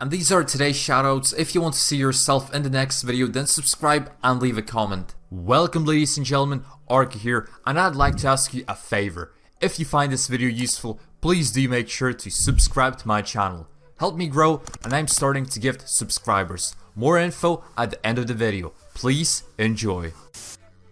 And these are today's shoutouts. If you want to see yourself in the next video, then subscribe and leave a comment. Welcome ladies and gentlemen, Arca here, and I'd like to ask you a favor. If you find this video useful, please do make sure to subscribe to my channel. Help me grow, and I'm starting to gift subscribers. More info at the end of the video. Please enjoy.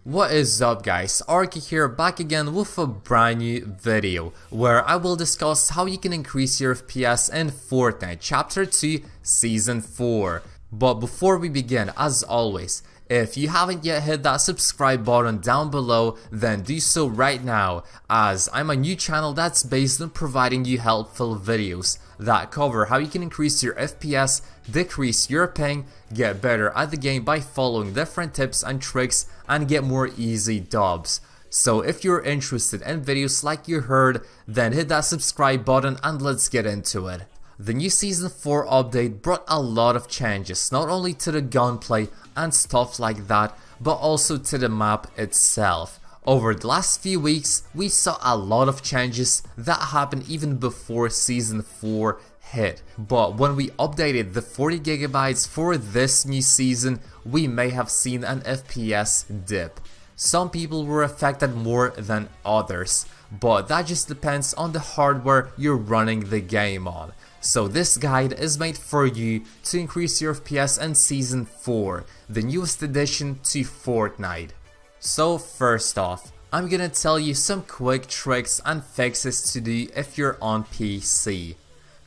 What is up guys, Arca here, back again with a brand new video where I will discuss how you can increase your FPS in Fortnite Chapter 2 Season 4. But before we begin, as always, if you haven't yet hit that subscribe button down below, then do so right now, as I'm a new channel that's based on providing you helpful videos that cover how you can increase your FPS, decrease your ping, get better at the game by following different tips and tricks, and get more easy dubs. So if you're interested in videos like you heard, then hit that subscribe button and let's get into it. The new Season 4 update brought a lot of changes, not only to the gunplay and stuff like that, but also to the map itself. Over the last few weeks, we saw a lot of changes that happened even before Season 4 hit. But when we updated the 40 GB for this new season, we may have seen an FPS dip. Some people were affected more than others, but that just depends on the hardware you're running the game on. So this guide is made for you to increase your FPS in Season 4, the newest addition to Fortnite. So first off, I'm gonna tell you some quick tricks and fixes to do if you're on PC.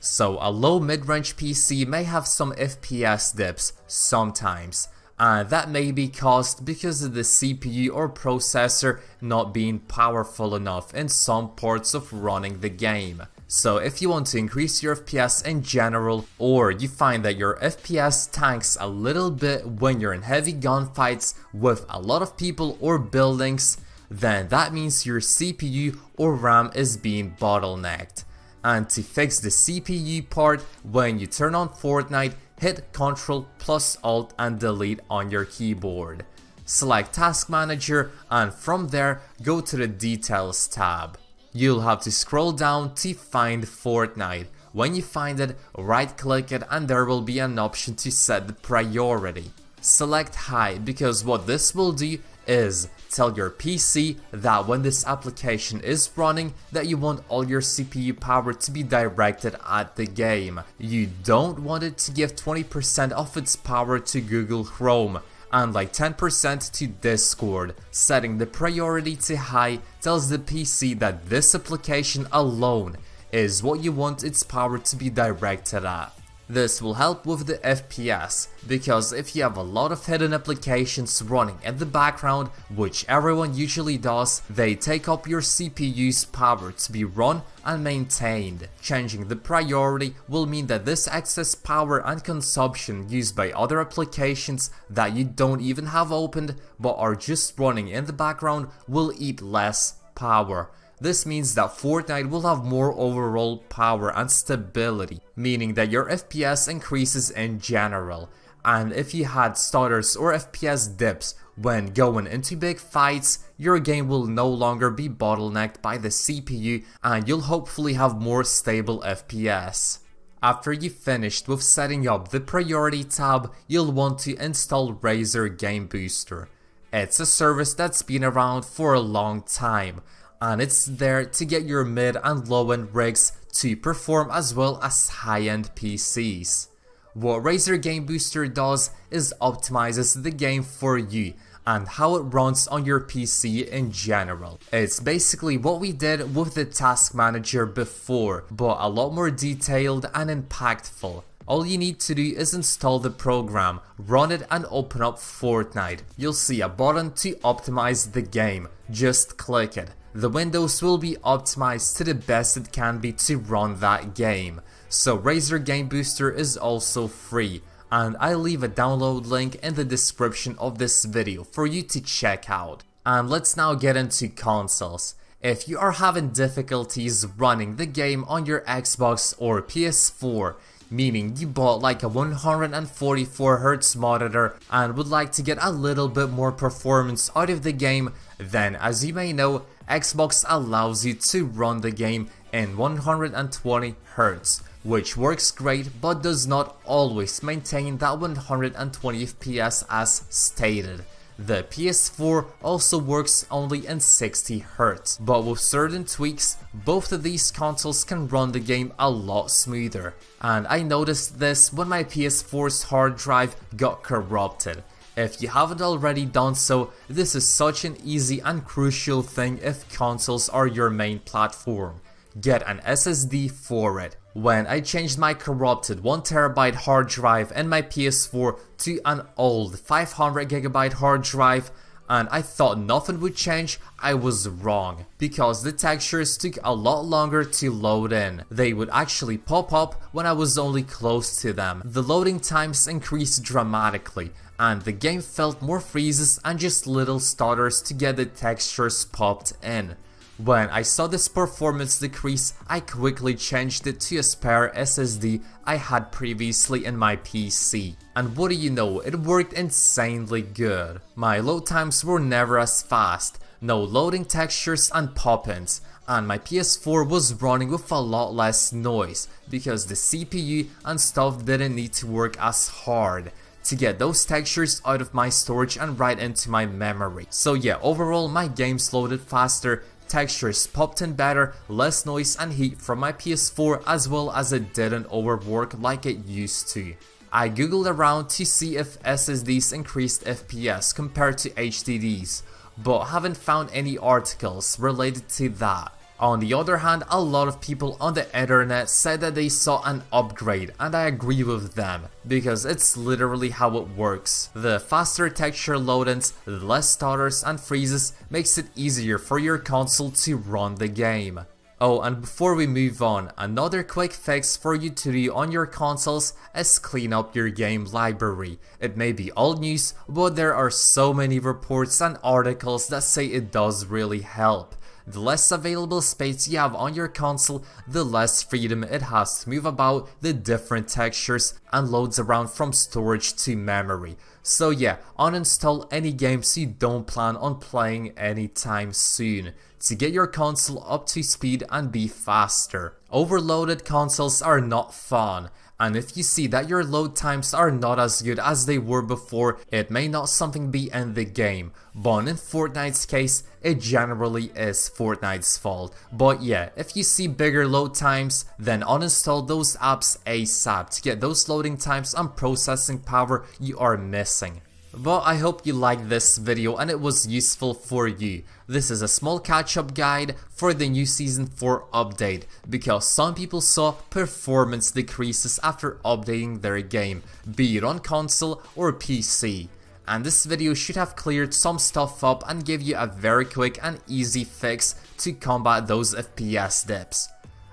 So a low mid-range PC may have some FPS dips sometimes, and that may be caused because of the CPU or processor not being powerful enough in some parts of running the game. So if you want to increase your FPS in general, or you find that your FPS tanks a little bit when you're in heavy gunfights with a lot of people or buildings, then that means your CPU or RAM is being bottlenecked. And to fix the CPU part, when you turn on Fortnite, hit Ctrl plus Alt and Delete on your keyboard. Select Task Manager, and from there go to the Details tab. You'll have to scroll down to find Fortnite. When you find it, right click it and there will be an option to set the priority. Select High, because what this will do is tell your PC that when this application is running, that you want all your CPU power to be directed at the game. You don't want it to give 20% of its power to Google Chrome and like 10% to Discord. Setting the priority to high tells the PC that this application alone is what you want its power to be directed at. This will help with the FPS, because if you have a lot of hidden applications running in the background, which everyone usually does, they take up your CPU's power to be run and maintained. Changing the priority will mean that this excess power and consumption used by other applications that you don't even have opened but are just running in the background will eat less power. This means that Fortnite will have more overall power and stability, meaning that your FPS increases in general. And if you had stutters or FPS dips when going into big fights, your game will no longer be bottlenecked by the CPU and you'll hopefully have more stable FPS. After you've finished with setting up the priority tab, you'll want to install Razer Game Booster. It's a service that's been around for a long time, and it's there to get your mid and low end rigs to perform as well as high end PCs. What Razer Game Booster does is optimizes the game for you and how it runs on your PC in general. It's basically what we did with the Task Manager before, but a lot more detailed and impactful. All you need to do is install the program, run it and open up Fortnite. You'll see a button to optimize the game, just click it. The windows will be optimized to the best it can be to run that game. So Razer Game Booster is also free, and I'll leave a download link in the description of this video for you to check out. And let's now get into consoles. If you are having difficulties running the game on your Xbox or PS4, meaning you bought like a 144Hz monitor and would like to get a little bit more performance out of the game, then as you may know, Xbox allows you to run the game in 120 Hz, which works great but does not always maintain that 120 FPS as stated. The PS4 also works only in 60 Hz, but with certain tweaks, both of these consoles can run the game a lot smoother. And I noticed this when my PS4's hard drive got corrupted. If you haven't already done so, this is such an easy and crucial thing if consoles are your main platform. Get an SSD for it. When I changed my corrupted 1TB hard drive in my PS4 to an old 500GB hard drive, and I thought nothing would change, I was wrong, because the textures took a lot longer to load in. They would actually pop up when I was only close to them. The loading times increased dramatically, and the game felt more freezes and just little stutters to get the textures popped in. When I saw this performance decrease, I quickly changed it to a spare SSD I had previously in my PC. And what do you know, it worked insanely good. My load times were never as fast, no loading textures and pop-ins, and my PS4 was running with a lot less noise because the CPU and stuff didn't need to work as hard to get those textures out of my storage and right into my memory. So yeah, overall my games loaded faster, textures popped in better, less noise and heat from my PS4, as well as it didn't overwork like it used to. I googled around to see if SSDs increased FPS compared to HDDs, but haven't found any articles related to that. On the other hand, a lot of people on the internet said that they saw an upgrade, and I agree with them, because it's literally how it works. The faster texture load-ins, the less stutters and freezes makes it easier for your console to run the game. Oh, and before we move on, another quick fix for you to do on your consoles is clean up your game library. It may be old news, but there are so many reports and articles that say it does really help. The less available space you have on your console, the less freedom it has to move about the different textures and loads around from storage to memory. So yeah, uninstall any games you don't plan on playing anytime soon to get your console up to speed and be faster. Overloaded consoles are not fun, and if you see that your load times are not as good as they were before, it may not something be in the game, but in Fortnite's case, it generally is Fortnite's fault. But yeah, if you see bigger load times, then uninstall those apps ASAP to get those loading times and processing power you are missing. But I hope you liked this video and it was useful for you. This is a small catch-up guide for the new Season 4 update, because some people saw performance decreases after updating their game, be it on console or PC. And this video should have cleared some stuff up and give you a very quick and easy fix to combat those FPS dips.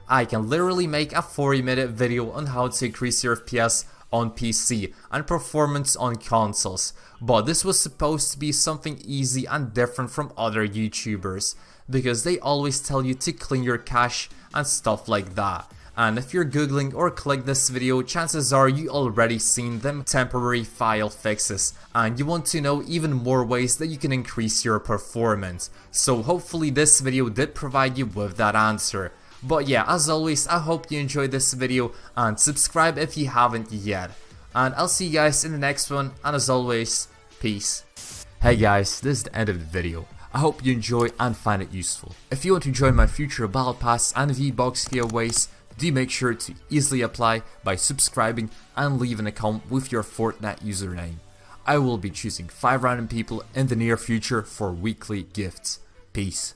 I can literally make a 40-minute video on how to increase your FPS on PC and performance on consoles, but this was supposed to be something easy and different from other YouTubers, because they always tell you to clean your cache and stuff like that. And if you're googling or click this video, chances are you already seen them temporary file fixes, and you want to know even more ways that you can increase your performance. So hopefully this video did provide you with that answer. But yeah, as always, I hope you enjoyed this video and subscribe if you haven't yet. And I'll see you guys in the next one, and as always, peace. Hey guys, this is the end of the video. I hope you enjoy and find it useful. If you want to join my future Battle Pass and V-Box giveaways, do make sure to easily apply by subscribing and leave an account with your Fortnite username. I will be choosing 5 random people in the near future for weekly gifts. Peace.